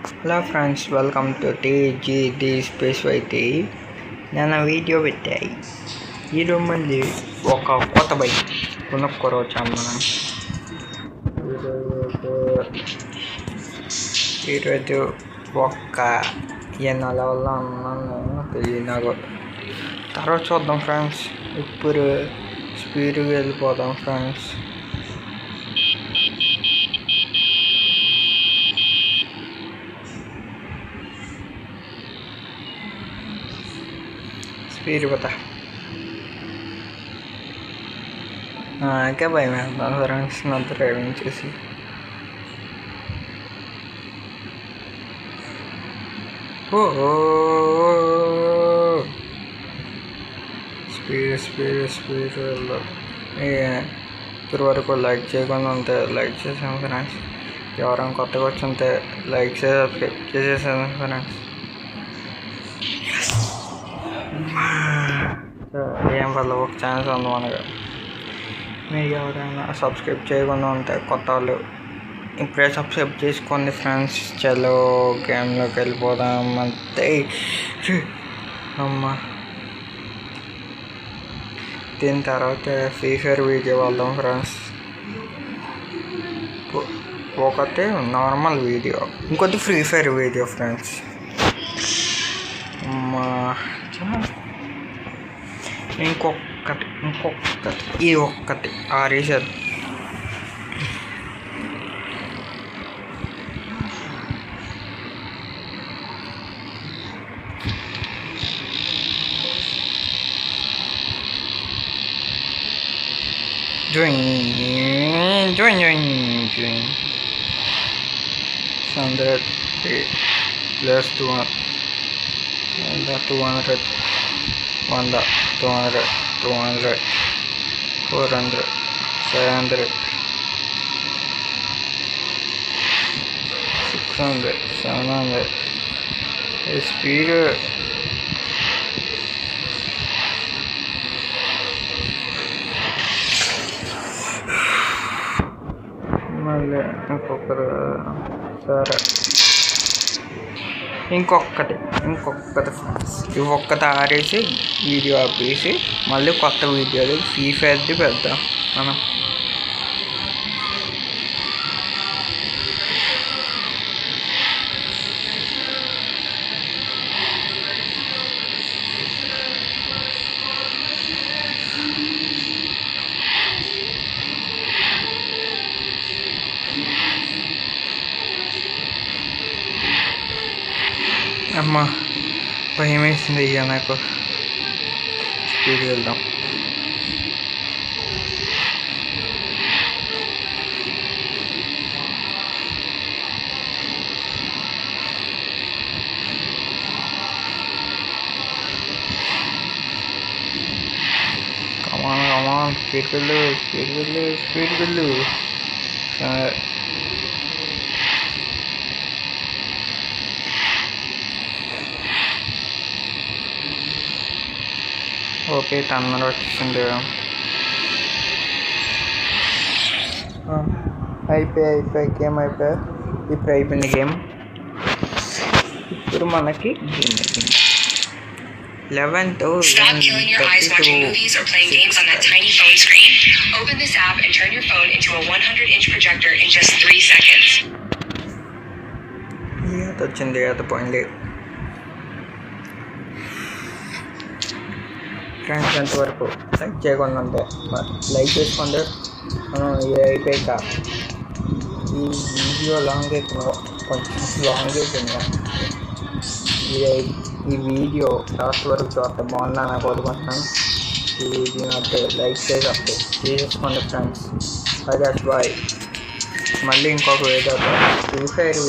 Hello friends, welcome to TGD space YT. నేను video పెట్టాయి ఈరోజు మళ్ళీ ఒక కొత్త బైక్ కొనుక్కోవచ్చాం మనం. ఈరోజు ఒక్క ఎన్నో లెవెల్లో ఉన్నాను తెలియదు నాకు. తర్వాత చూద్దాం ఫ్రెండ్స్. ఇప్పుడు స్పీడ్గా వెళ్ళిపోదాం ఫ్రెండ్స్. स्पीड बता क्या भाई मैं फ्रेंड्स ना ड्राइविंग చేసి స్పీడ్ ఇప్పుడు వరకు లైక్ చేయకుండా ఉంటే లైక్ చేసాను ఫ్రెండ్స్. ఎవరైనా కొత్తగా వచ్చి ఉంటే లైక్ చేసి సబ్స్క్రైబ్ చేసేసాను ఫ్రెండ్స్. ఏం వల్ల ఒక ఛాన్స్ ఉంది మనకు. మీరు ఎవరైనా సబ్స్క్రైబ్ చేయకుండా ఉంటే కొత్త వాళ్ళు ఇప్పుడే సబ్స్క్రైబ్ చేసుకోండి ఫ్రెండ్స్. చలో గేమ్లోకి వెళ్ళిపోదాం అంతే. అమ్మ దీని తర్వాత ఫ్రీ ఫైర్ వీడియో వెళ్దాం ఫ్రెండ్స్. ఒకటి నార్మల్ వీడియో, ఇంకోటి ఫ్రీ ఫైర్ వీడియో ఫ్రెండ్స్. అమ్మా ఇంకొకటి ఈ ఒక్కటి ఆరేసారు. join 100 plus 200 200 400 500 600 700 స్పీడ్ మళ్ళీ ఇంకొకరు. సరే ఇంకొకటి ఫ్రెండ్స్. ఇవి ఒక్కటి ఆరేసి వీడియో ఆపేసి మళ్ళీ కొత్త వీడియోలు ఫ్రీ ఫైర్ది పెడదాం మనం. అమ్మ భయం వేసింది ఇక నాకు. స్పీడ్కి వెళ్దాం. కమాన్ స్పీడ్కి వెళ్ళు. ఓకే తొందర వచ్చేసింది. అయిపోయి గేమ్ అయిపోయి. ఇప్పుడు అయిపోయింది గేమ్. ఇప్పుడు మనకి 11th. Stop killing your eyes watching movies or playing games on that tiny phone screen. Open this app and turn your phone into a 100-inch projector in just 3 seconds. వచ్చింది అది పోయింది friends. ఎంతవరకు like చేయకుండా ఉంటే like చేసుకోండి. మనం ఇది అయిపోయాక ఈ వీడియో లాంగ్ అయిపోయింది, కొంచెం లాంగ్ అయిపోయింది. ఈ వీడియో లాస్ట్ వరకు చూస్తే బాగుందని నాకు కోరుకుంటున్నాను. ఈ వీడియో అయితే లైక్ చేసి అప్డేట్ చేసేసుకోండి ఫ్రెండ్స్. బాయ్. మళ్ళీ ఇంకొక వీడియో ఫ్రీ ఫైర్